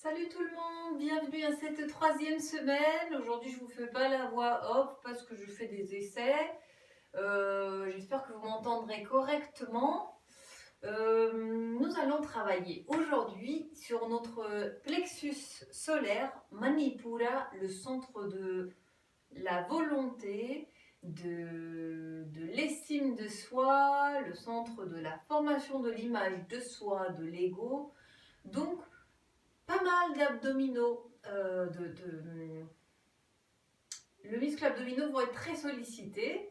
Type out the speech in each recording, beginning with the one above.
Salut tout le monde, bienvenue à cette troisième semaine. Aujourd'hui, je ne vous fais pas la voix off parce que je fais des essais. J'espère que vous m'entendrez correctement. Nous allons travailler aujourd'hui sur notre plexus solaire, Manipura, le centre de la volonté, de l'estime de soi, le centre de la formation de l'image de soi, de l'ego. Donc, pas mal d'abdominaux, le muscle abdominaux vont être très sollicités,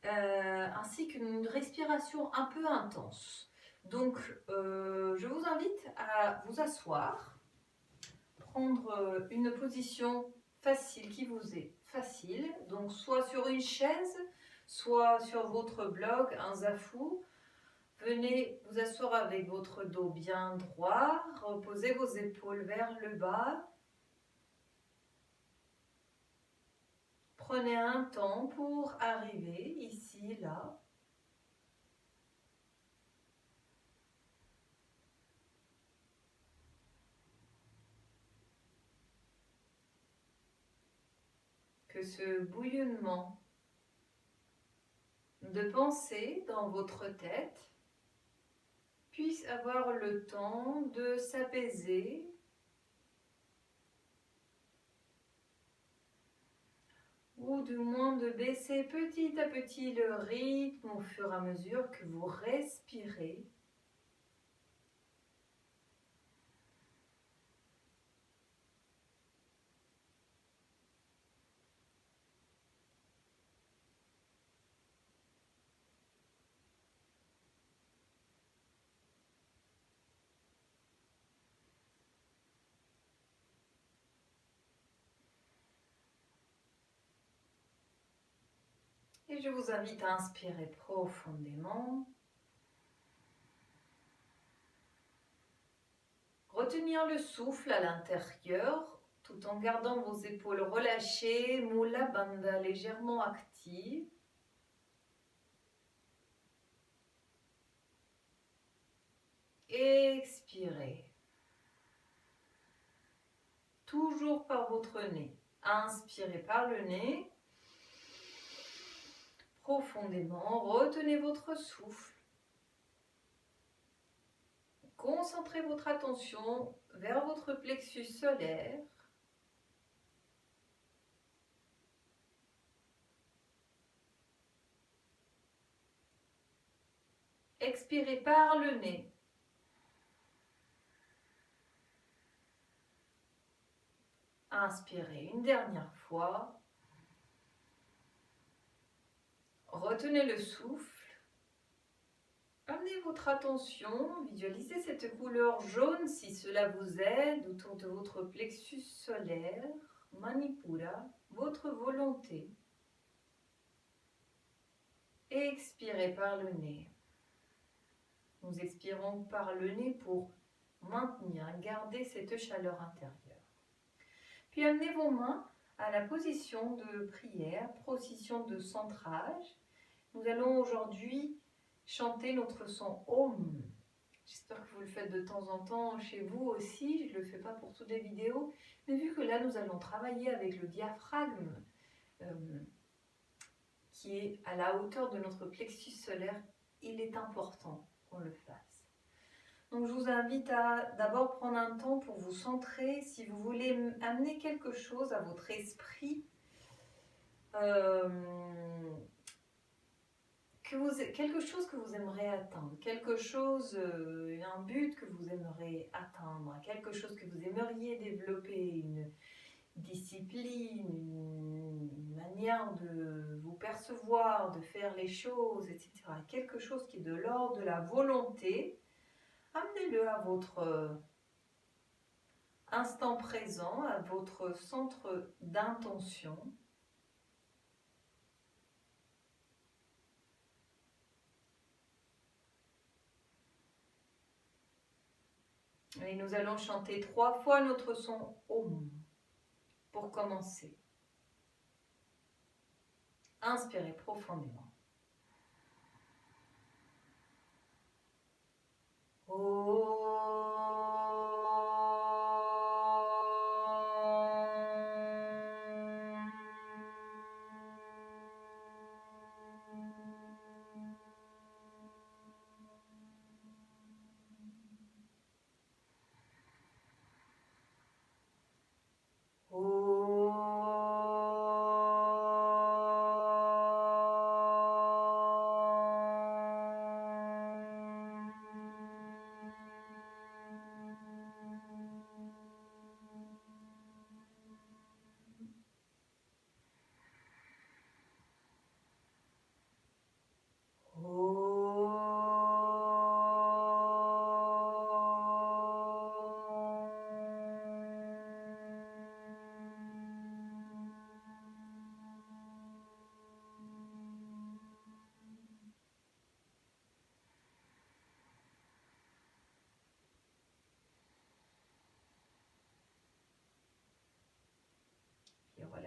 ainsi qu'une respiration un peu intense. Donc, je vous invite à vous asseoir, prendre une position facile qui vous est facile, donc soit sur une chaise, soit sur votre bloc, un zafou. Venez vous asseoir avec votre dos bien droit, reposez vos épaules vers le bas. Prenez un temps pour arriver ici, là. Que ce bouillonnement de pensée dans votre tête puisse avoir le temps de s'apaiser ou du moins de baisser petit à petit le rythme au fur et à mesure que vous respirez. Et je vous invite à inspirer profondément. Retenir le souffle à l'intérieur tout en gardant vos épaules relâchées, Mula Bandha légèrement active. Expirez. Toujours par votre nez. Inspirez par le nez. Profondément, retenez votre souffle. Concentrez votre attention vers votre plexus solaire. Expirez par le nez. Inspirez une dernière fois. Retenez le souffle. Amenez votre attention, visualisez cette couleur jaune si cela vous aide autour de votre plexus solaire, Manipura, votre volonté. Expirez par le nez. Nous expirons par le nez pour maintenir, garder cette chaleur intérieure. Puis amenez vos mains à la position de prière, position de centrage. Nous allons aujourd'hui chanter notre son Om. J'espère que vous le faites de temps en temps chez vous aussi. Je ne le fais pas pour toutes les vidéos. Mais vu que là, nous allons travailler avec le diaphragme qui est à la hauteur de notre plexus solaire, il est important qu'on le fasse. Donc je vous invite à d'abord prendre un temps pour vous centrer. Si vous voulez amener quelque chose à votre esprit, quelque chose que vous aimeriez atteindre, quelque chose, un but que vous aimeriez atteindre, quelque chose que vous aimeriez développer, une discipline, une manière de vous percevoir, de faire les choses, etc. Quelque chose qui est de l'ordre de la volonté, amenez-le à votre instant présent, à votre centre d'intention. Et nous allons chanter 3 fois notre son Om pour commencer. Inspirez profondément. Om.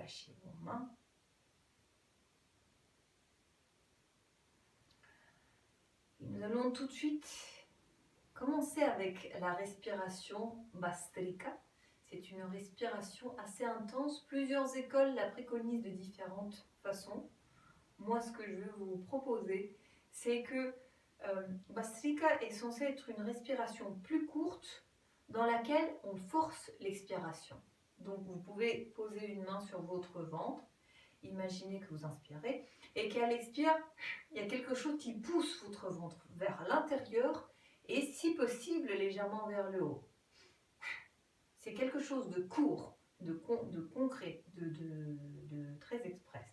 lâchez vos mains. Et nous allons tout de suite commencer avec la respiration Bhastrika. C'est une respiration assez intense. Plusieurs écoles la préconisent de différentes façons. Moi, ce que je veux vous proposer, c'est que Bhastrika est censée être une respiration plus courte dans laquelle on force l'expiration. Donc, vous pouvez poser une main sur votre ventre. Imaginez que vous inspirez et qu'à l'expire, il y a quelque chose qui pousse votre ventre vers l'intérieur et si possible légèrement vers le haut. C'est quelque chose de court, de concret, de très express.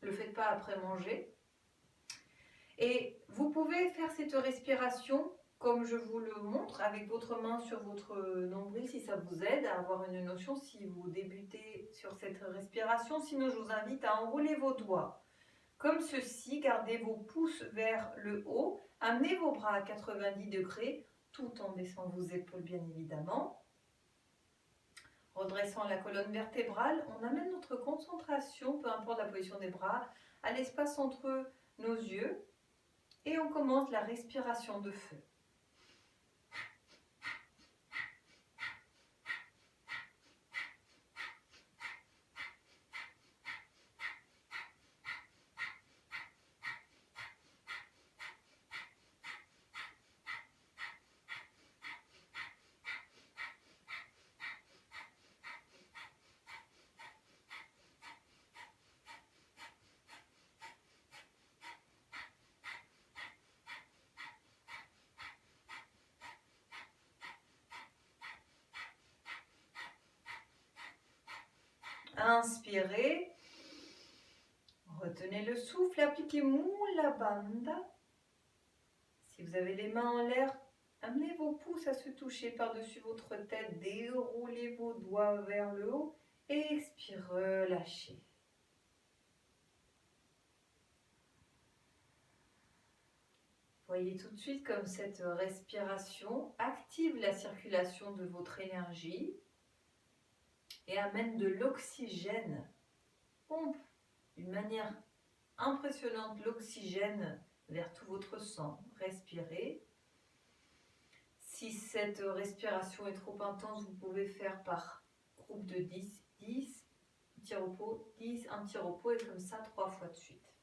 Ne le faites pas après manger. Et vous pouvez faire cette respiration comme je vous le montre, avec votre main sur votre nombril, si ça vous aide à avoir une notion, si vous débutez sur cette respiration. Sinon, je vous invite à enrouler vos doigts comme ceci, gardez vos pouces vers le haut, amenez vos bras à 90 degrés, tout en baissant vos épaules bien évidemment. Redressant la colonne vertébrale, on amène notre concentration, peu importe la position des bras, à l'espace entre nos yeux et on commence la respiration de feu. Inspirez, retenez le souffle, appliquez Mula Bandha. Si vous avez les mains en l'air, amenez vos pouces à se toucher par-dessus votre tête, déroulez vos doigts vers le haut et expirez, relâchez. Voyez tout de suite comme cette respiration active la circulation de votre énergie et amène de l'oxygène, pompe d'une manière impressionnante l'oxygène vers tout votre sang. Respirez. Si cette respiration est trop intense, vous pouvez faire par groupe de 10, 10, petit repos, 10, un petit repos et comme ça 3 fois de suite.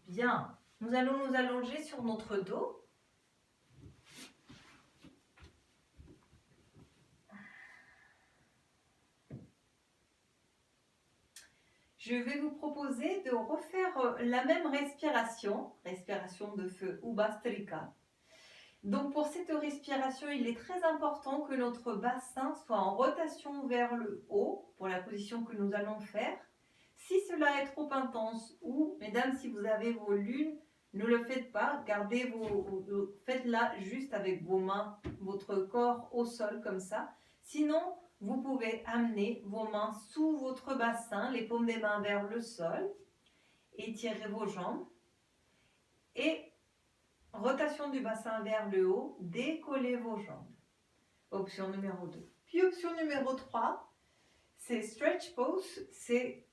Bien, nous allons nous allonger sur notre dos. Je vais vous proposer de refaire la même respiration de feu ou Bhastrika. Donc pour cette respiration, il est très important que notre bassin soit en rotation vers le haut pour la position que nous allons faire. Si cela est trop intense ou, mesdames, si vous avez vos lunes, ne le faites pas, faites-la juste avec vos mains, votre corps au sol comme ça. Sinon, vous pouvez amener vos mains sous votre bassin, les paumes des mains vers le sol, étirez vos jambes et rotation du bassin vers le haut, décollez vos jambes. Option numéro 2. Puis option numéro 3, c'est stretch pose, c'est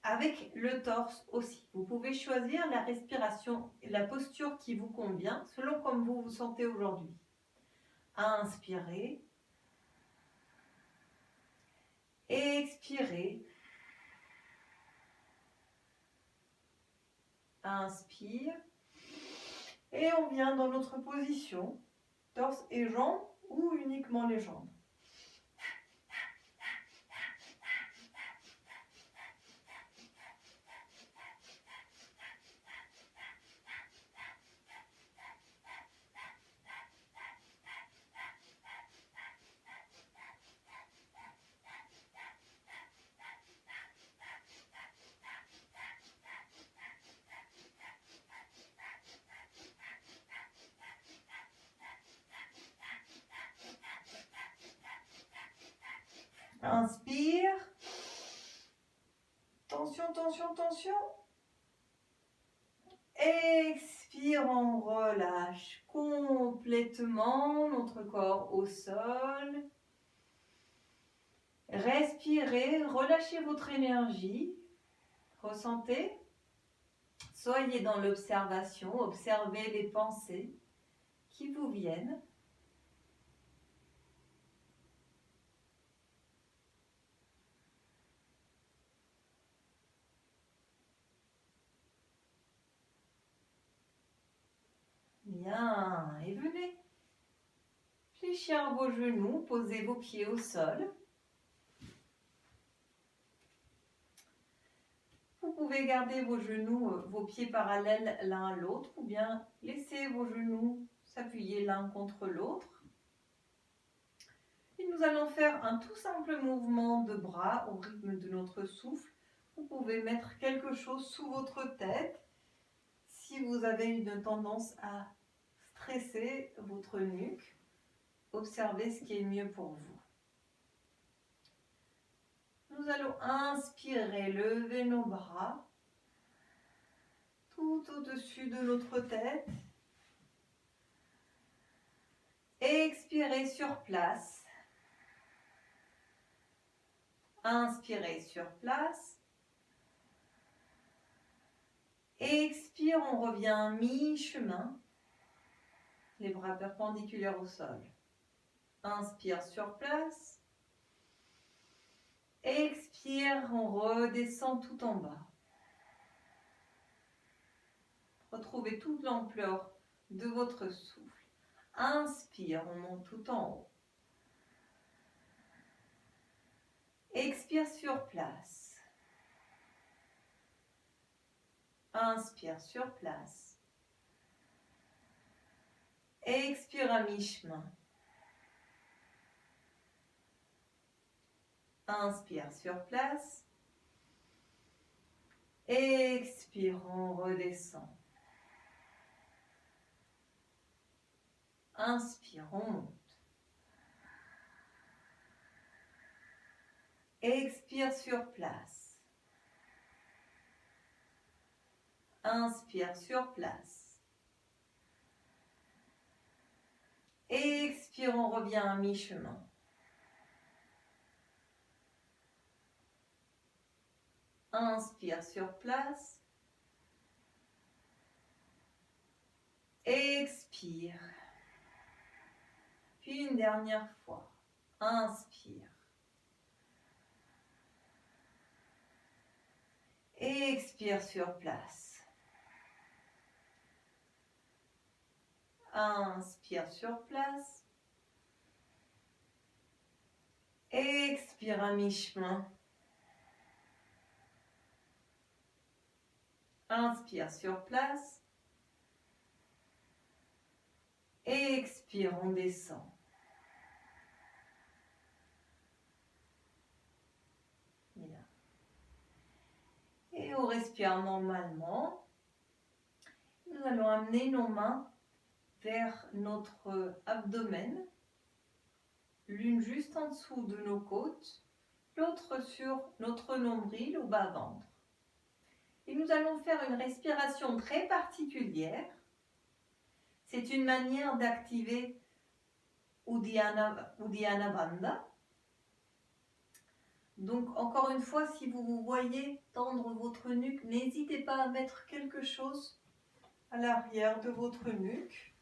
avec le torse aussi. Vous pouvez choisir la respiration et la posture qui vous convient selon comme vous vous sentez aujourd'hui. Inspirez. Expirez. Inspire. Et on vient dans notre position, torse et jambes ou uniquement les jambes. Inspire. Tension, tension, tension. Expire. Expire, on relâche complètement notre corps au sol. Respirez, relâchez votre énergie. Ressentez. Soyez dans l'observation, observez les pensées qui vous viennent. Bien, et venez fléchir vos genoux, posez vos pieds au sol. Vous pouvez garder vos genoux, vos pieds parallèles l'un à l'autre ou bien laisser vos genoux s'appuyer l'un contre l'autre. Et nous allons faire un tout simple mouvement de bras au rythme de notre souffle. Vous pouvez mettre quelque chose sous votre tête si vous avez une tendance à stresser votre nuque. Observez ce qui est mieux pour vous. Nous allons inspirer, lever nos bras tout au-dessus de notre tête. Expirez sur place. Inspirez sur place. Expire, on revient mi-chemin. Les bras perpendiculaires au sol. Inspire sur place. Expire, on redescend tout en bas. Retrouvez toute l'ampleur de votre souffle. Inspire, on monte tout en haut. Expire sur place. Inspire sur place. Expire à mi-chemin. Inspire sur place. Expire, on redescend. Inspire, on monte. Expire sur place. Inspire sur place. Expire, on revient à mi-chemin. Inspire sur place. Expire. Puis une dernière fois. Inspire. Expire sur place. Inspire sur place. Expire à mi-chemin. Inspire sur place. Expire, on descend. Bien. Et on respire normalement. Nous allons amener nos mains vers notre abdomen, l'une juste en dessous de nos côtes, l'autre sur notre nombril au bas-ventre. Et nous allons faire une respiration très particulière. C'est une manière d'activer Uddiyana Bandha. Donc encore une fois, si vous vous voyez tendre votre nuque, n'hésitez pas à mettre quelque chose à l'arrière de votre nuque.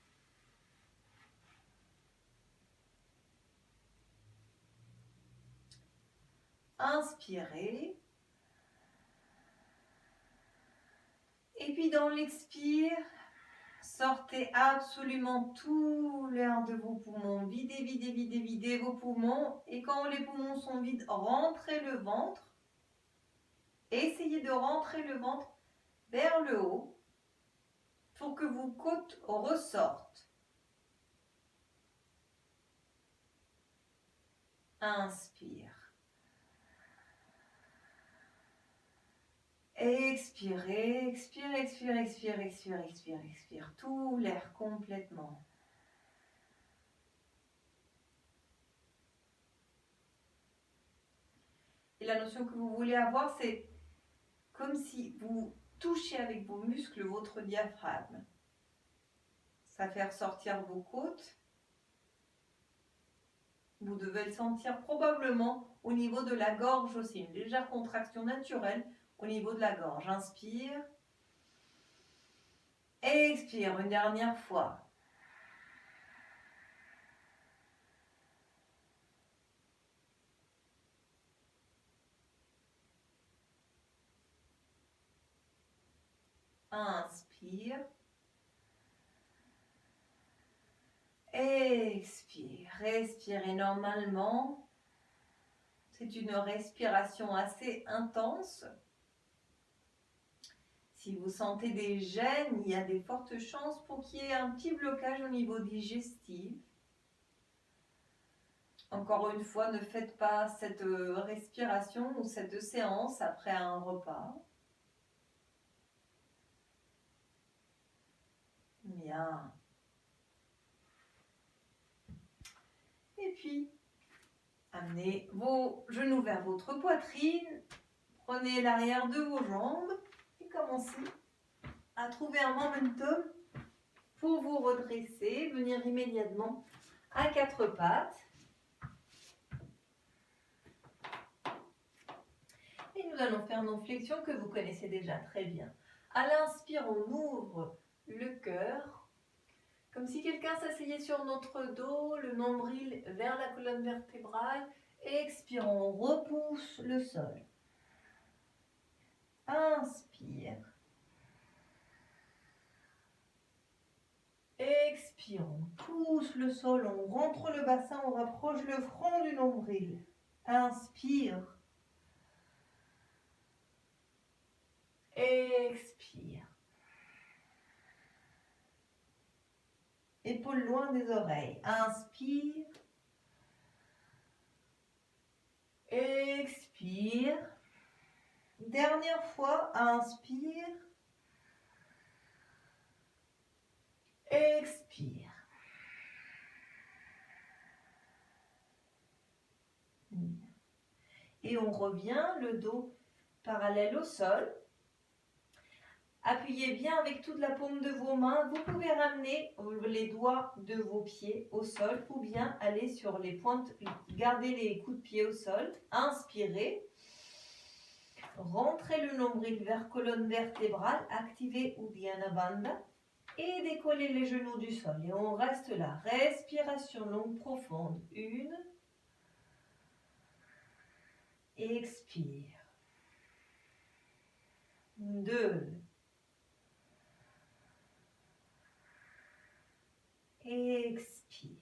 Inspirez. Et puis dans l'expire, sortez absolument tout l'air de vos poumons. Videz, videz, videz, videz vos poumons. Et quand les poumons sont vides, rentrez le ventre. Essayez de rentrer le ventre vers le haut pour que vos côtes ressortent. Inspire. Expirez, expire, expire, expire, expire, expire, expire. Tout l'air complètement. Et la notion que vous voulez avoir, c'est comme si vous touchez avec vos muscles votre diaphragme. Ça fait ressortir vos côtes. Vous devez le sentir probablement au niveau de la gorge aussi. Une légère contraction naturelle au niveau de la gorge. Inspire. Expire une dernière fois. Inspire. Expire. Respirez normalement. C'est une respiration assez intense. Si vous sentez des gênes, il y a des fortes chances pour qu'il y ait un petit blocage au niveau digestif. Encore une fois, ne faites pas cette respiration ou cette séance après un repas. Bien. Et puis, amenez vos genoux vers votre poitrine. Prenez l'arrière de vos jambes et commencez à trouver un momentum pour vous redresser. Venir immédiatement à quatre pattes. Et nous allons faire nos flexions que vous connaissez déjà très bien. À l'inspire, on ouvre le cœur, comme si quelqu'un s'asseyait sur notre dos, le nombril vers la colonne vertébrale. Expire, on repousse le sol. Inspire. Expire, on pousse le sol, on rentre le bassin, on rapproche le front du nombril. Inspire. Expire. Épaules loin des oreilles. Inspire. Expire. Dernière fois, inspire. Expire. Et on revient, le dos parallèle au sol. Appuyez bien avec toute la paume de vos mains. Vous pouvez ramener les doigts de vos pieds au sol ou bien aller sur les pointes, gardez les coups de pied au sol. Inspirez. Rentrez le nombril vers colonne vertébrale, activez Uddiyana Bandha et décollez les genoux du sol. Et on reste là. Respiration longue, profonde. Une. Expire. Deux. Expire.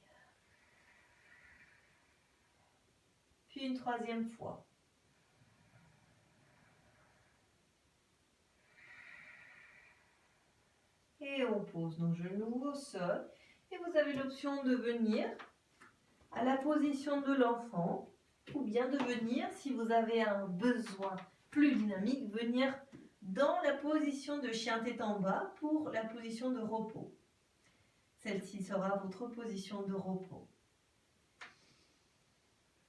Puis une troisième fois. Et on pose nos genoux au sol. Et vous avez l'option de venir à la position de l'enfant ou bien de venir, si vous avez un besoin plus dynamique, venir dans la position de chien tête en bas pour la position de repos. Celle-ci sera votre position de repos.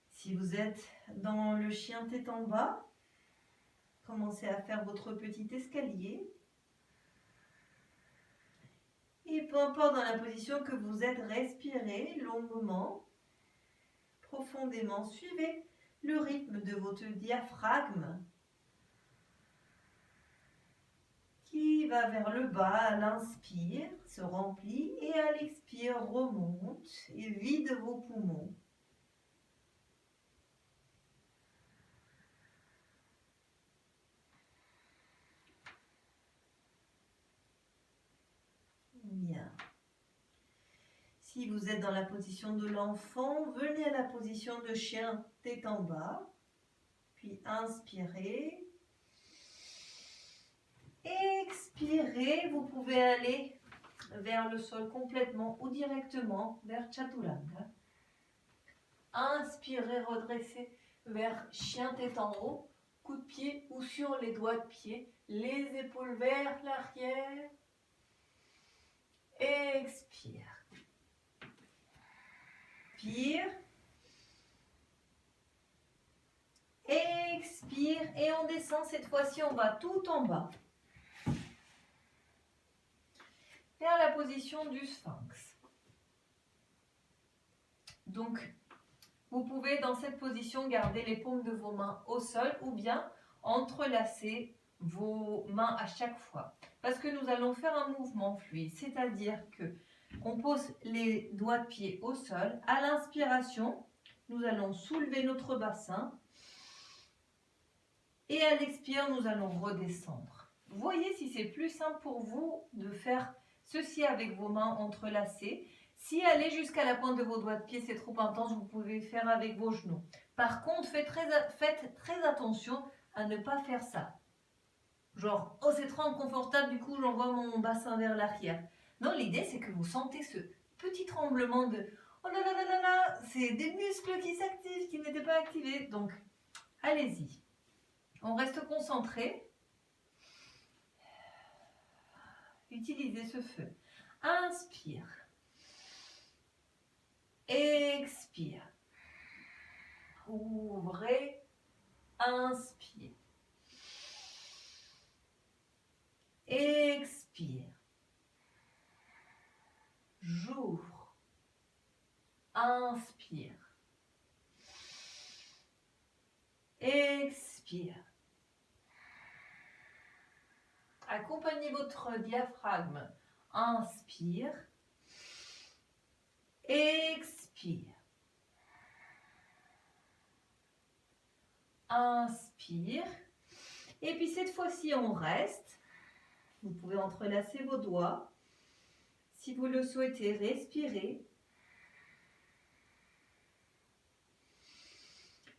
Si vous êtes dans le chien tête en bas, commencez à faire votre petit escalier. Et peu importe dans la position que vous êtes, respirez longuement, profondément. Suivez le rythme de votre diaphragme qui va vers le bas à l'inspire, se remplit et à l'expire remonte et vide vos poumons. Bien. Si vous êtes dans la position de l'enfant, venez à la position de chien tête en bas, puis inspirez. Expirez, vous pouvez aller vers le sol complètement ou directement vers Chaturanga. Inspirez, redressez vers chien tête en haut, coup de pied ou sur les doigts de pied, les épaules vers l'arrière. Expire. Inspire. Expire et on descend. Cette fois-ci, on va tout en bas. vers la position du sphinx. Donc, vous pouvez dans cette position garder les paumes de vos mains au sol ou bien entrelacer vos mains à chaque fois. Parce que nous allons faire un mouvement fluide, c'est-à-dire que on pose les doigts de pied au sol. À l'inspiration, nous allons soulever notre bassin et à l'expire, nous allons redescendre. Vous voyez si c'est plus simple pour vous de faire ceci avec vos mains entrelacées. Si aller jusqu'à la pointe de vos doigts de pied, c'est trop intense, vous pouvez faire avec vos genoux. Par contre, faites très attention à ne pas faire ça. Genre, oh c'est trop inconfortable, du coup j'envoie mon bassin vers l'arrière. Non, l'idée c'est que vous sentez ce petit tremblement de oh là là là là là, c'est des muscles qui s'activent, qui n'étaient pas activés. Donc, allez-y. On reste concentré. Utilisez ce feu. Inspire. Expire. Ouvrez. Inspire. Expire. J'ouvre. Inspire. Expire. Accompagnez votre diaphragme. Inspire. Expire. Inspire. Et puis cette fois-ci, on reste. Vous pouvez entrelacer vos doigts. Si vous le souhaitez, respirez.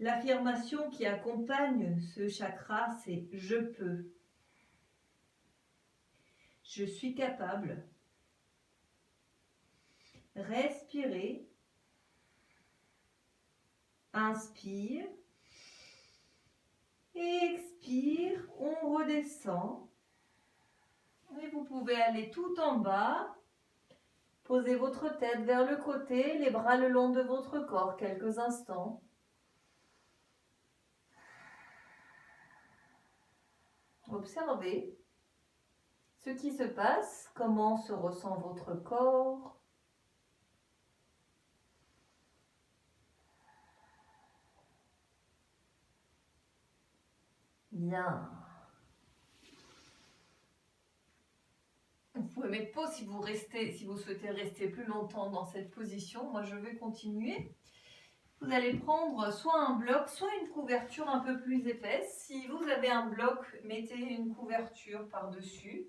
L'affirmation qui accompagne ce chakra, c'est « je peux ». Je suis capable. Respirez. Inspire. Expire. On redescend. Et vous pouvez aller tout en bas. Posez votre tête vers le côté, les bras le long de votre corps quelques instants. Observez ce qui se passe, comment se ressent votre corps. Bien. Vous pouvez mettre pause si vous souhaitez rester plus longtemps dans cette position. Moi, je vais continuer. Vous allez prendre soit un bloc, soit une couverture un peu plus épaisse. Si vous avez un bloc, mettez une couverture par-dessus.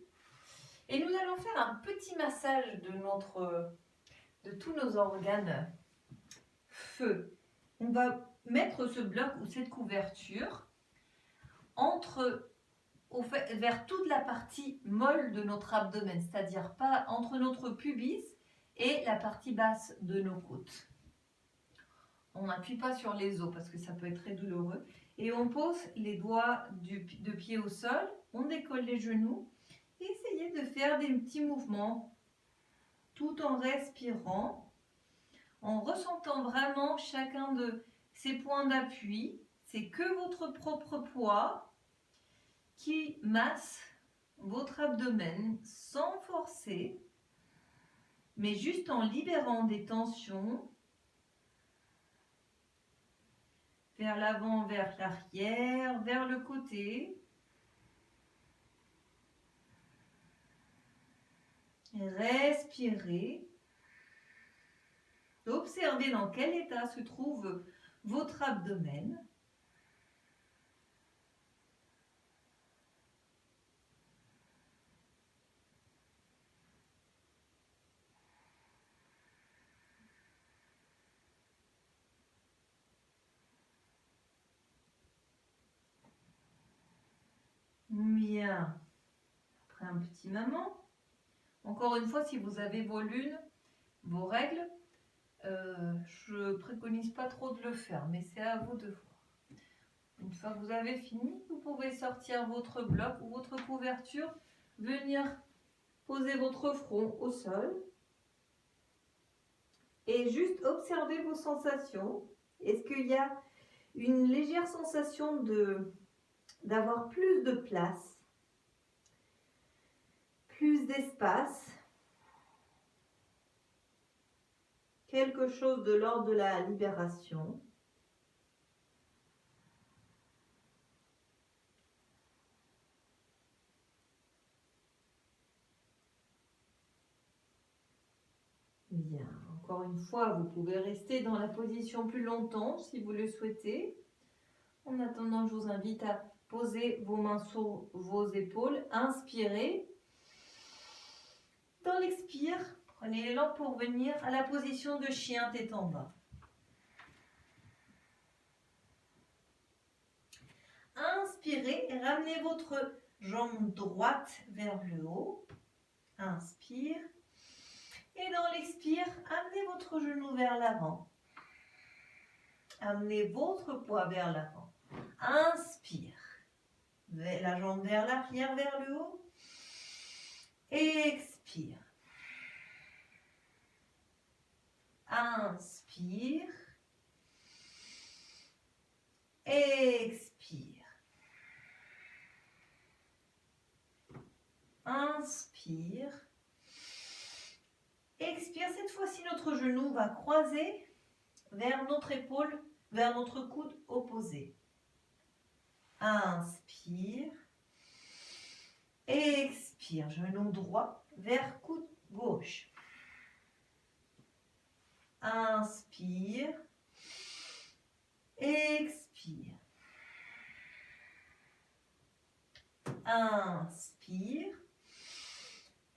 Et nous allons faire un petit massage de tous nos organes feu. On va mettre ce bloc ou cette couverture vers toute la partie molle de notre abdomen, c'est-à-dire pas entre notre pubis et la partie basse de nos côtes. On n'appuie pas sur les os parce que ça peut être très douloureux. Et on pose les doigts de pied au sol, on décolle les genoux. Et essayez de faire des petits mouvements tout en respirant, en ressentant vraiment chacun de ces points d'appui. C'est que votre propre poids qui masse votre abdomen sans forcer, mais juste en libérant des tensions vers l'avant, vers l'arrière, vers le côté. Respirez. Observez dans quel état se trouve votre abdomen. Bien. Après un petit moment. Encore une fois, si vous avez vos lunes, vos règles, je préconise pas trop de le faire, mais c'est à vous de voir. Une fois que vous avez fini, vous pouvez sortir votre bloc ou votre couverture, venir poser votre front au sol et juste observer vos sensations. Est-ce qu'il y a une légère sensation d'avoir plus de place, plus d'espace? quelque chose de l'ordre de la libération. Bien, encore une fois, vous pouvez rester dans la position plus longtemps si vous le souhaitez. En attendant, je vous invite à poser vos mains sur vos épaules, inspirez. Dans l'expire, prenez l'élan pour venir à la position de chien tête en bas. Inspirez et ramenez votre jambe droite vers le haut. Inspire. Et dans l'expire, amenez votre genou vers l'avant. Amenez votre poids vers l'avant. Inspire. La jambe vers l'arrière, vers le haut. Expire. Inspire. Expire. Inspire. Expire. Cette fois-ci, notre genou va croiser vers notre épaule, vers notre coude opposé. Inspire. Expire. Genou droit vers coude gauche. Inspire. Expire. Inspire.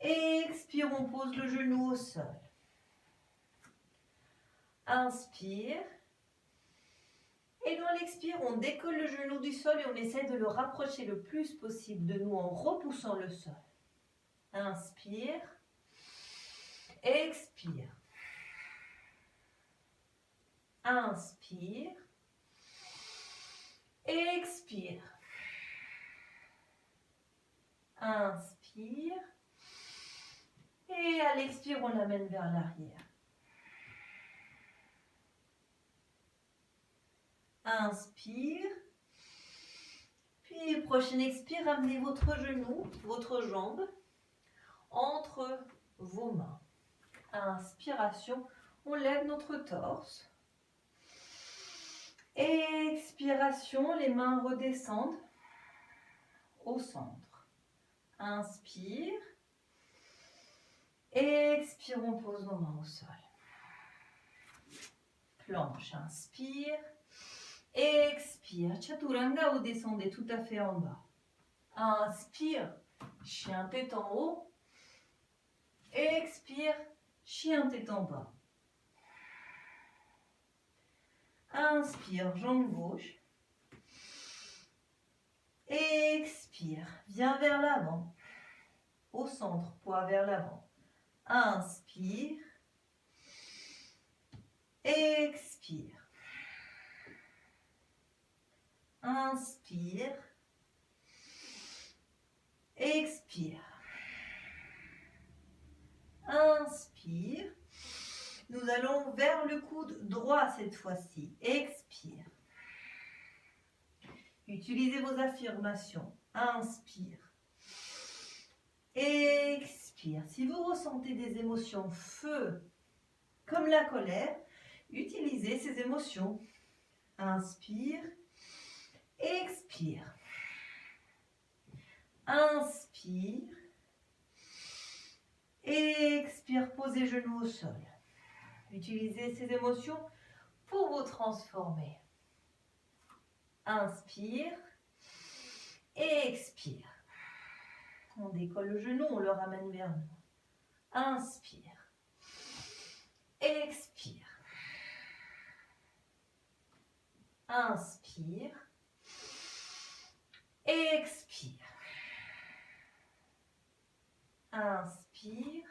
Expire, on pose le genou au sol. Inspire. Et dans l'expire, on décolle le genou du sol et on essaie de le rapprocher le plus possible de nous en repoussant le sol. Inspire. Expire. Inspire. Expire. Inspire. Et à l'expire, on l'amène vers l'arrière. Inspire. Puis, prochaine expire, amenez votre genou, votre jambe entre vos mains. Inspiration, on lève notre torse. Expiration, les mains redescendent au centre. Inspire. Expire, on pose nos mains au sol. Planche, inspire. Expire, chaturanga ou descendez tout à fait en bas. Inspire, chien tête en haut. Expire, chien tête en bas. Inspire, jambe gauche. Expire, viens vers l'avant. Au centre, poids vers l'avant. Inspire. Expire. Inspire. Expire. Inspire. Nous allons vers le coude droit cette fois-ci. Expire. Utilisez vos affirmations. Inspire. Expire. Si vous ressentez des émotions feu, comme la colère, utilisez ces émotions. Inspire. Expire. Inspire. Expire. Posez genoux au sol. Utilisez ces émotions pour vous transformer. Inspire. Expire. On décolle le genou, on le ramène vers nous. Inspire. Expire. Inspire. Expire. Inspire.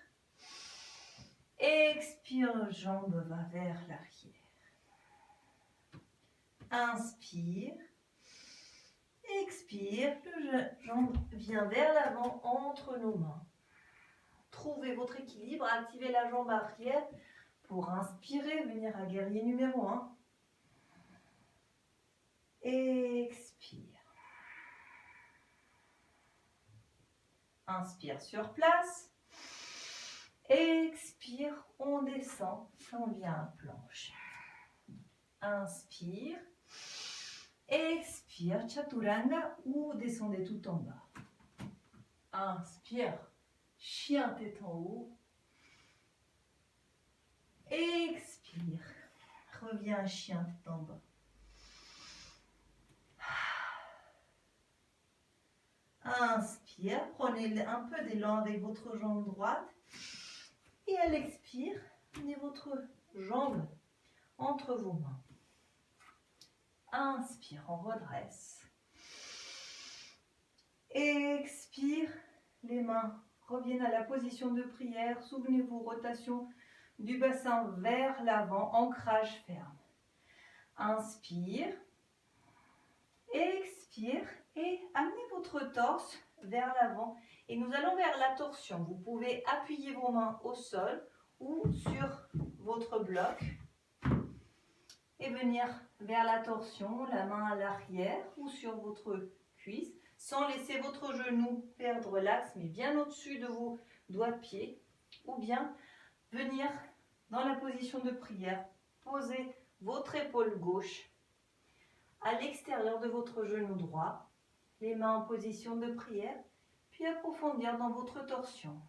Expire, jambe va vers l'arrière. Inspire. Expire, le jambe vient vers l'avant entre nos mains. Trouvez votre équilibre, activez la jambe arrière pour inspirer, venir à guerrier numéro 1. Expire. Inspire sur place. Expire, on descend, on vient à planche. Inspire. Expire, chaturanga ou descendez tout en bas. Inspire, chien tête en haut. Expire, reviens chien tête en bas. Inspire, prenez un peu d'élan avec votre jambe droite. Et à l'expire, prenez votre jambe entre vos mains. Inspire, on redresse. Expire, les mains reviennent à la position de prière. Souvenez-vous, rotation du bassin vers l'avant, ancrage ferme. Inspire, expire et amenez votre torse vers l'avant. Et nous allons vers la torsion. Vous pouvez appuyer vos mains au sol ou sur votre bloc et venir vers la torsion, la main à l'arrière ou sur votre cuisse, sans laisser votre genou perdre l'axe, mais bien au-dessus de vos doigts de pied, ou bien venir dans la position de prière, poser votre épaule gauche à l'extérieur de votre genou droit, les mains en position de prière, puis approfondir dans votre torsion.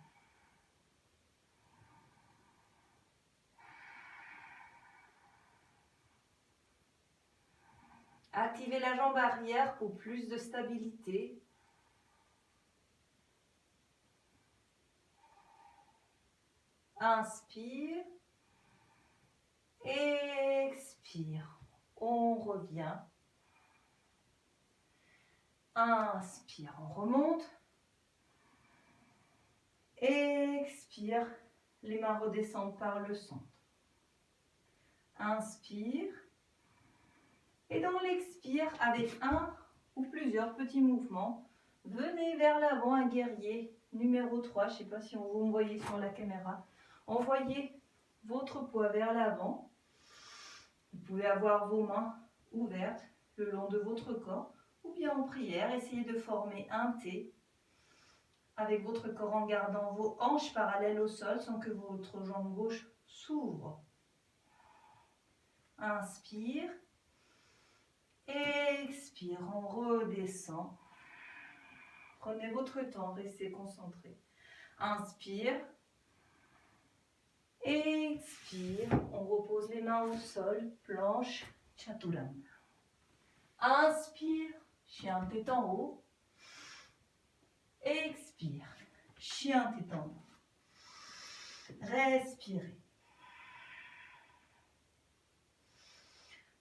Activez la jambe arrière pour plus de stabilité. Inspire. Expire. On revient. Inspire, on remonte. Expire. Les mains redescendent par le centre. Inspire. Et dans l'expire, avec un ou plusieurs petits mouvements, venez vers l'avant, un guerrier numéro 3. Je ne sais pas si vous me voyez sur la caméra. Envoyez votre poids vers l'avant. Vous pouvez avoir vos mains ouvertes le long de votre corps ou bien en prière. Essayez de former un T avec votre corps en gardant vos hanches parallèles au sol sans que votre jambe gauche s'ouvre. Inspire. Expire, on redescend. Prenez votre temps, restez concentré. Inspire. Expire, on repose les mains au sol, planche, chaturanga. Inspire, chien tête en haut. Expire, chien tête en bas. Respirez.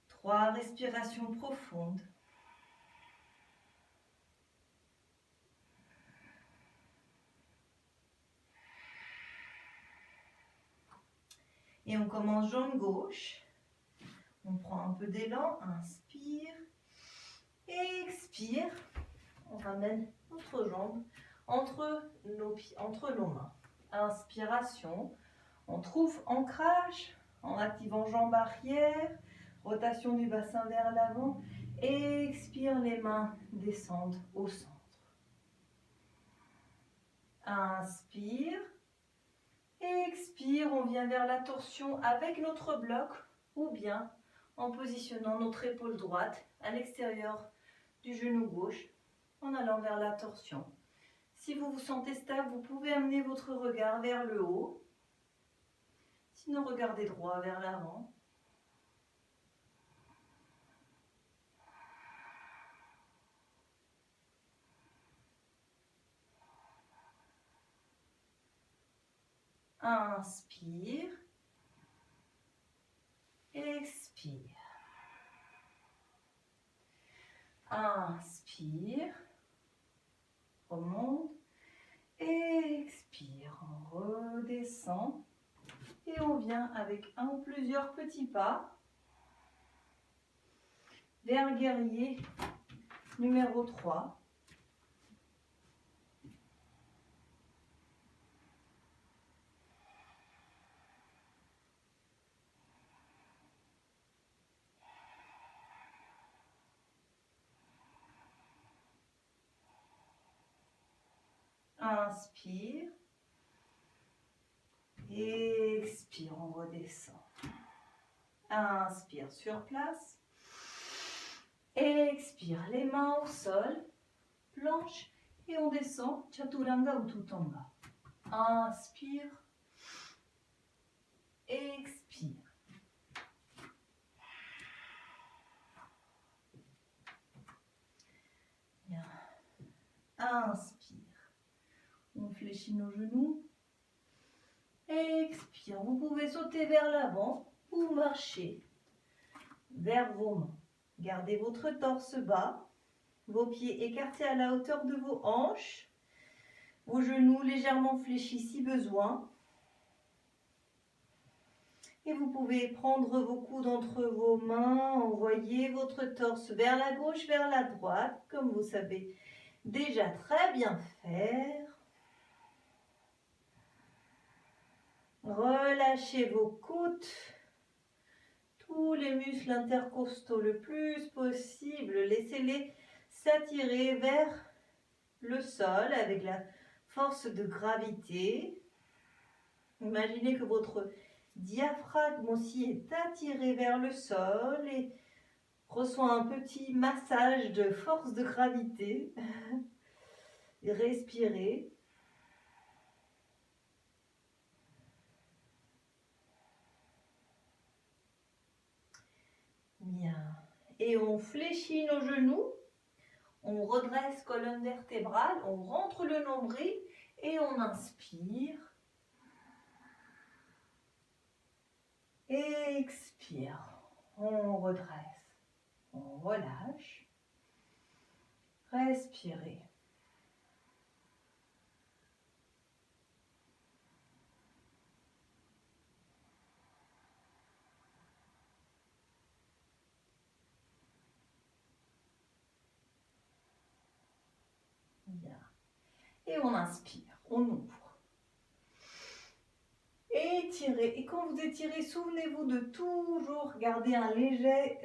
3 respirations profondes. Et on commence jambe gauche. On prend un peu d'élan. Inspire. Expire. On ramène notre jambe entre nos pieds, entre nos mains. Inspiration. On trouve ancrage en activant jambe arrière. Rotation du bassin vers l'avant. Expire, les mains descendent au centre. Inspire. Expire, on vient vers la torsion avec notre bloc ou bien en positionnant notre épaule droite à l'extérieur du genou gauche en allant vers la torsion. Si vous vous sentez stable, vous pouvez amener votre regard vers le haut. Sinon, regardez droit vers l'avant. Inspire. Expire. Inspire. Remonte. Expire. On redescend. Et on vient avec un ou plusieurs petits pas vers guerrier numéro 3. Inspire. Expire, on redescend. Inspire sur place. Expire, les mains au sol, planche, et on descend, Chaturanga Utthanga. Inspire, expire. Bien. Inspire. On fléchit nos genoux. Expire. Vous pouvez sauter vers l'avant ou marcher vers vos mains. Gardez votre torse bas, vos pieds écartés à la hauteur de vos hanches, vos genoux légèrement fléchis si besoin. Et vous pouvez prendre vos coudes entre vos mains, envoyer votre torse vers la gauche, vers la droite, comme vous savez déjà très bien faire. Relâchez vos côtes, tous les muscles intercostaux le plus possible. Laissez-les s'attirer vers le sol avec la force de gravité. Imaginez que votre diaphragme aussi est attiré vers le sol et reçoit un petit massage de force de gravité. Respirez. Bien. Et on fléchit nos genoux. On redresse colonne vertébrale. On rentre le nombril et on inspire. Expire. On redresse. On relâche. Respirez. Bien. Et on inspire. On ouvre. Étirez. Et quand vous étirez, souvenez-vous de toujours garder un léger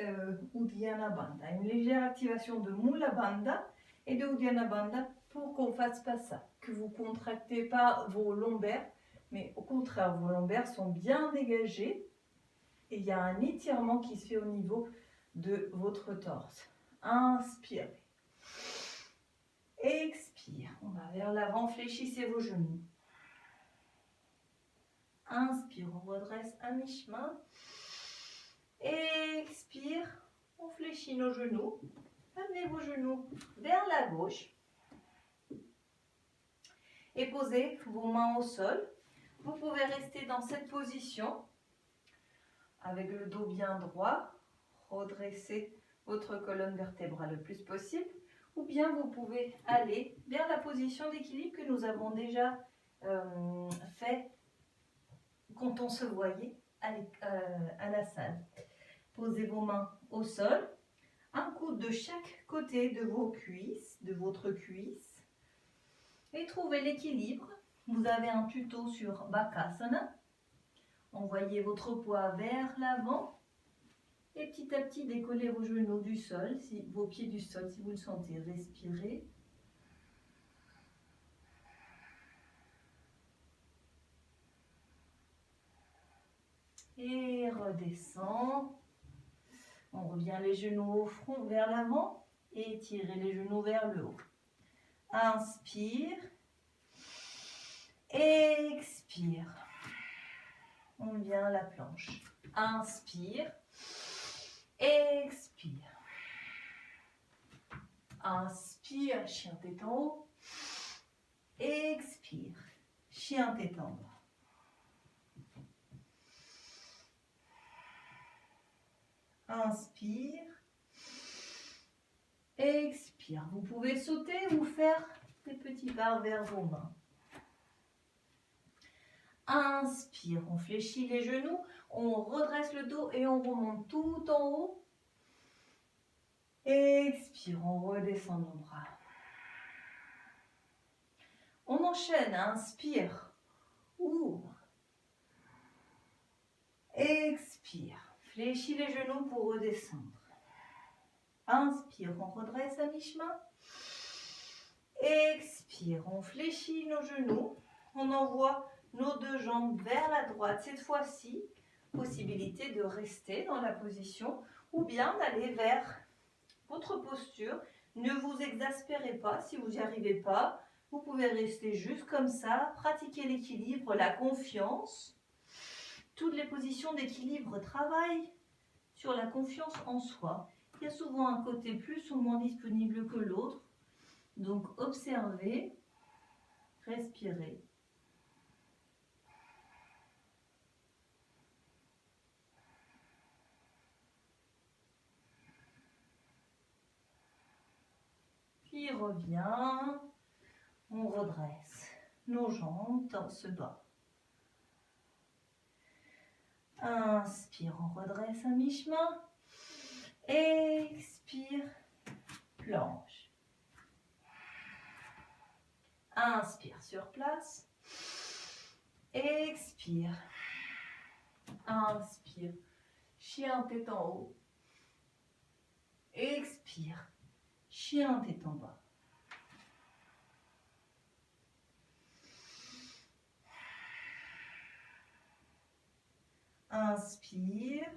Uddiyana Bandha, une légère activation de Mula Bandha et de Uddiyana Bandha pour qu'on ne fasse pas ça, que vous ne contractez pas vos lombaires, mais au contraire, vos lombaires sont bien dégagés et il y a un étirement qui se fait au niveau de votre torse. Inspirez. Expire. On va vers l'avant, fléchissez vos genoux. Inspire, on redresse à mi-chemin. Expire, on fléchit nos genoux. Amenez vos genoux vers la gauche. Et posez vos mains au sol. Vous pouvez rester dans cette position avec le dos bien droit. Redressez votre colonne vertébrale le plus possible. Ou bien vous pouvez aller vers la position d'équilibre que nous avons déjà fait quand on se voyait à la salle. Posez vos mains au sol, un coude de chaque côté de vos cuisses, de votre cuisse, et trouvez l'équilibre. Vous avez un tuto sur Bakasana. Envoyez votre poids vers l'avant et petit à petit décollez vos genoux du sol, vos pieds du sol si vous le sentez. Respirez. Et redescend. On revient les genoux au front vers l'avant et étirez les genoux vers le haut. Inspire. Expire. On vient à la planche. Inspire. Expire. Inspire, chien tête en haut. Expire, chien tête en bas. Inspire. Expire. Vous pouvez sauter ou faire des petits pas vers vos mains. Inspire. On fléchit les genoux. On redresse le dos et on remonte tout en haut. Expire. On redescend nos bras. On enchaîne. Inspire. Ouvre. Expire. Fléchis les genoux pour redescendre. Inspire, on redresse à mi-chemin. Expire, on fléchit nos genoux. On envoie nos deux jambes vers la droite. Cette fois-ci, possibilité de rester dans la position ou bien d'aller vers votre posture. Ne vous exaspérez pas si vous n'y arrivez pas. Vous pouvez rester juste comme ça, pratiquer l'équilibre, la confiance. Toutes les positions d'équilibre travaillent sur la confiance en soi. Il y a souvent un côté plus ou moins disponible que l'autre. Donc observez, respirez. Puis revient, on redresse nos jambes, torse bas. Inspire, on redresse à mi-chemin. Expire, planche. Inspire sur place. Expire. Inspire. Chien tête en haut. Expire. Chien tête en bas. Inspire.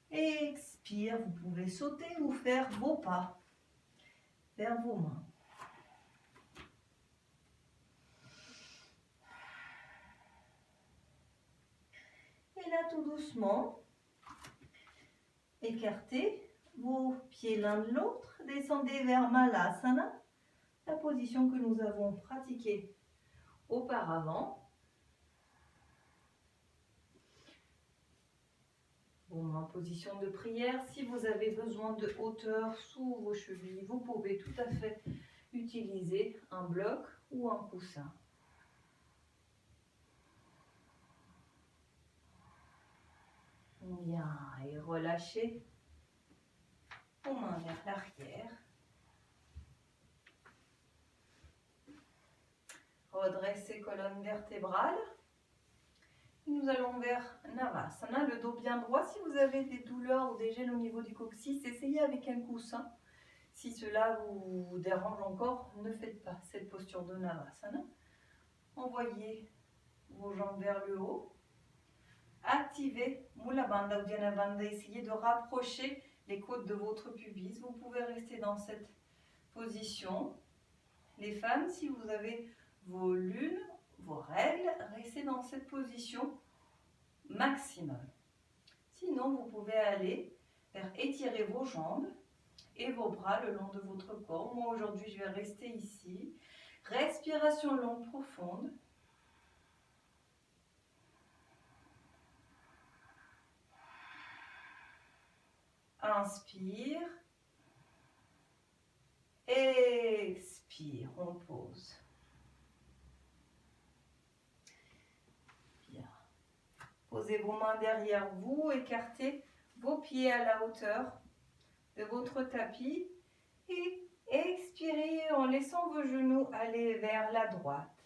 Expire. Vous pouvez sauter ou faire vos pas vers vos mains. Et là, tout doucement, écartez vos pieds l'un de l'autre. Descendez vers Malasana, la position que nous avons pratiquée auparavant. Bon, en position de prière, si vous avez besoin de hauteur sous vos chevilles, vous pouvez tout à fait utiliser un bloc ou un coussin. Bien, et relâchez vos mains vers l'arrière. Redressez colonne vertébrale. Nous allons vers Navasana, le dos bien droit. Si vous avez des douleurs ou des gênes au niveau du coccyx, essayez avec un coussin. Si cela vous dérange encore, ne faites pas cette posture de Navasana. Envoyez vos jambes vers le haut. Activez Mula Bandha ou Uddiyana Bandha. Essayez de rapprocher les côtes de votre pubis. Vous pouvez rester dans cette position. Les femmes, si vous avez vos lunes, vos règles, restez dans cette position maximum. Sinon, vous pouvez aller vers étirer vos jambes et vos bras le long de votre corps. Moi, aujourd'hui, je vais rester ici. Respiration longue, profonde. Inspire. Expire. On pose. Bien. Posez vos mains derrière vous. Écartez vos pieds à la hauteur de votre tapis. Et expirez en laissant vos genoux aller vers la droite.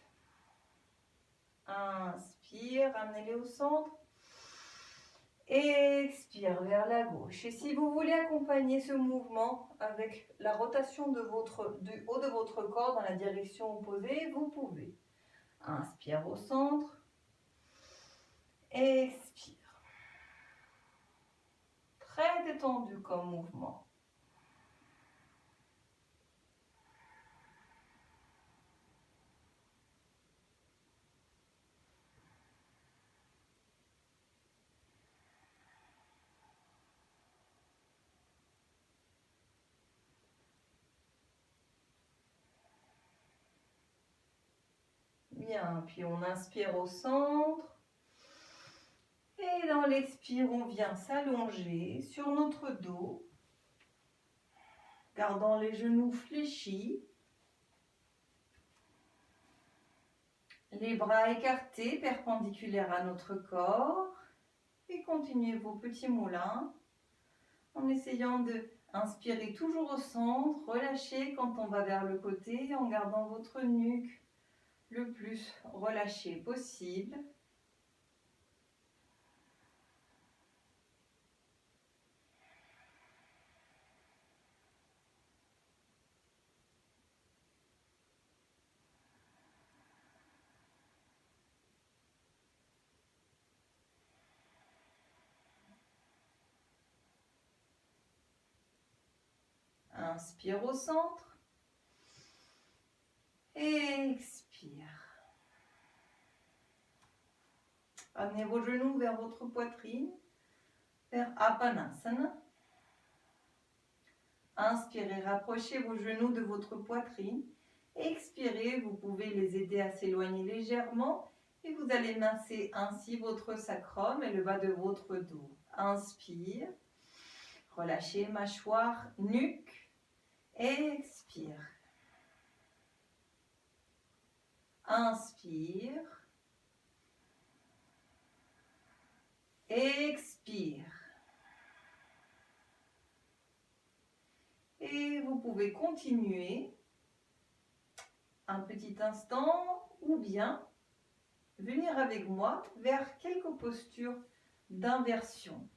Inspire, amenez-les au centre. Expire vers la gauche. Et si vous voulez accompagner ce mouvement avec la rotation du haut de votre corps dans la direction opposée, vous pouvez. Inspire au centre. Expire. Très détendu comme mouvement. Bien, puis on inspire au centre. Et dans l'expire, on vient s'allonger sur notre dos, gardant les genoux fléchis. Les bras écartés, perpendiculaires à notre corps. Et continuez vos petits moulins en essayant de inspirer toujours au centre, relâcher quand on va vers le côté en gardant votre nuque le plus relâchée possible. Inspire au centre. Expire. Amenez vos genoux vers votre poitrine, vers Apanasana. Inspirez, rapprochez vos genoux de votre poitrine. Expirez, vous pouvez les aider à s'éloigner légèrement et vous allez masser ainsi votre sacrum et le bas de votre dos. Inspire, relâchez mâchoire, nuque. Expire. Inspire. Expire. Et vous pouvez continuer un petit instant ou bien venir avec moi vers quelques postures d'inversion.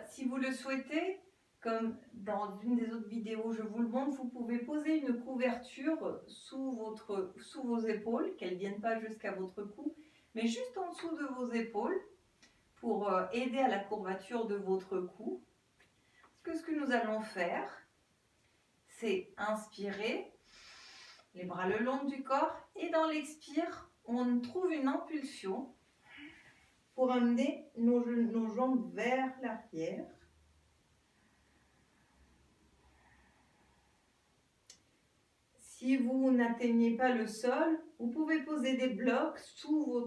Si vous le souhaitez, comme dans une des autres vidéos, je vous le montre, vous pouvez poser une couverture sous vos épaules, qu'elle ne vienne pas jusqu'à votre cou, mais juste en dessous de vos épaules pour aider à la courbature de votre cou. Ce que nous allons faire, c'est inspirer, les bras le long du corps, et dans l'expire, on trouve une impulsion pour amener nos jambes vers l'arrière. Si vous n'atteignez pas le sol, vous pouvez poser des blocs sous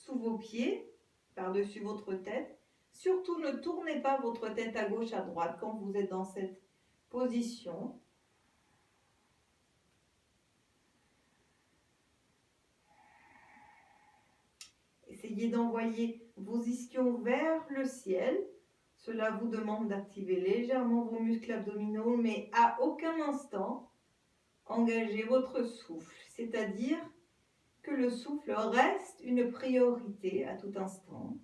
vos pieds, par-dessus votre tête. Surtout, ne tournez pas votre tête à gauche, à droite quand vous êtes dans cette position. Essayez d'envoyer vos ischions vers le ciel. Cela vous demande d'activer légèrement vos muscles abdominaux, mais à aucun instant, engagez votre souffle. C'est-à-dire que le souffle reste une priorité à tout instant.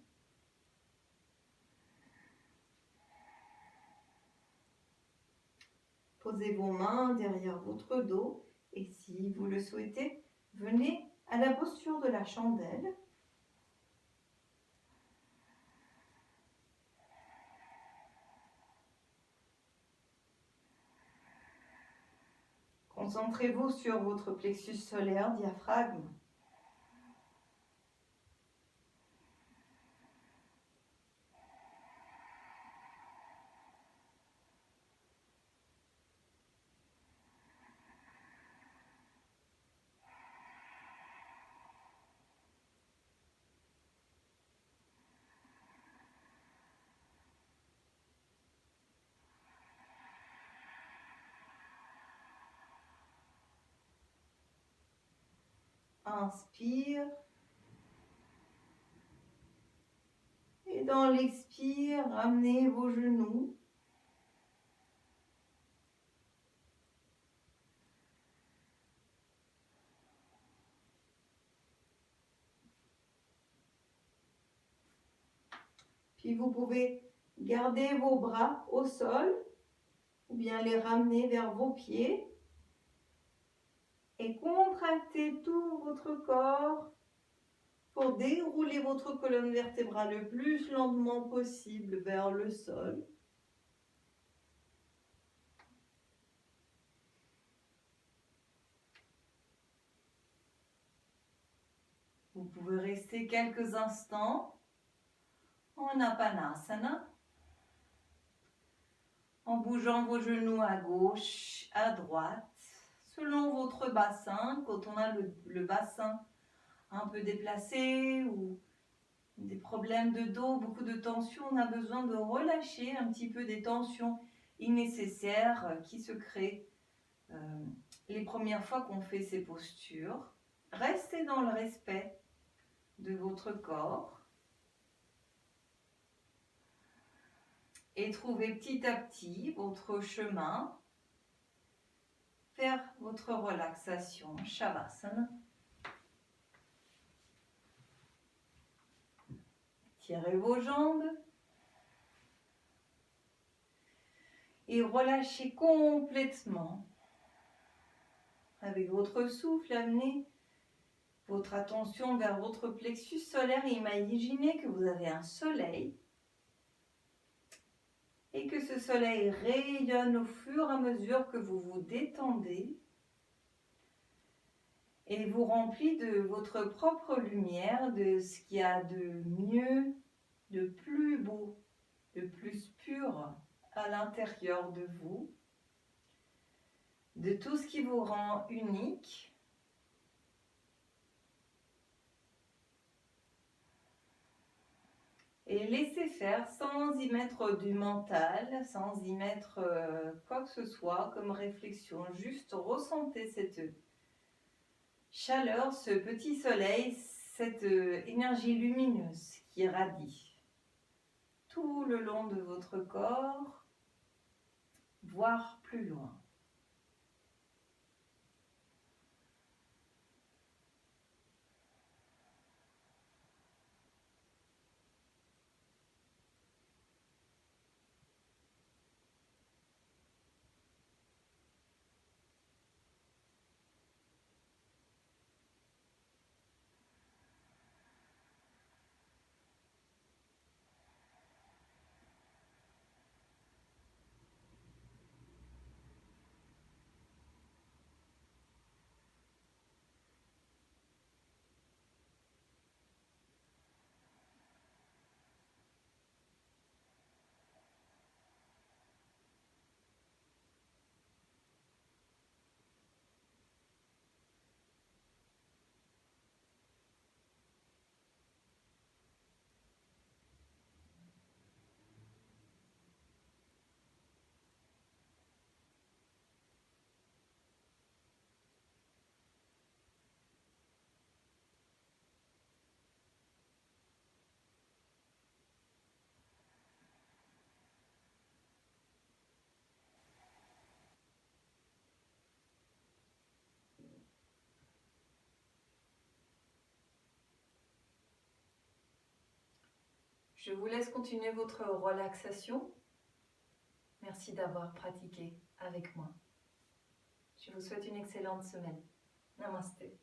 Posez vos mains derrière votre dos et si vous le souhaitez, venez à la posture de la chandelle. Concentrez-vous sur votre plexus solaire, diaphragme. Inspire. Et dans l'expire, ramenez vos genoux. Puis vous pouvez garder vos bras au sol ou bien les ramener vers vos pieds. Et contractez tout votre corps pour dérouler votre colonne vertébrale le plus lentement possible vers le sol. Vous pouvez rester quelques instants en Apanasana, en bougeant vos genoux à gauche, à droite, selon votre bassin. Quand on a le bassin un peu déplacé ou des problèmes de dos, beaucoup de tension, on a besoin de relâcher un petit peu des tensions innécessaires qui se créent les premières fois qu'on fait ces postures. Restez dans le respect de votre corps et trouvez petit à petit votre chemin vers votre relaxation Shavasana. Tirez vos jambes et relâchez complètement. Avec votre souffle, amenez votre attention vers votre plexus solaire et imaginez que vous avez un soleil et que ce soleil rayonne au fur et à mesure que vous vous détendez et vous remplit de votre propre lumière, de ce qu'il y a de mieux, de plus beau, de plus pur à l'intérieur de vous, de tout ce qui vous rend unique. Et laissez faire sans y mettre du mental, sans y mettre quoi que ce soit comme réflexion. Juste ressentez cette chaleur, ce petit soleil, cette énergie lumineuse qui irradie tout le long de votre corps, voire plus loin. Je vous laisse continuer votre relaxation. Merci d'avoir pratiqué avec moi. Je vous souhaite une excellente semaine. Namasté.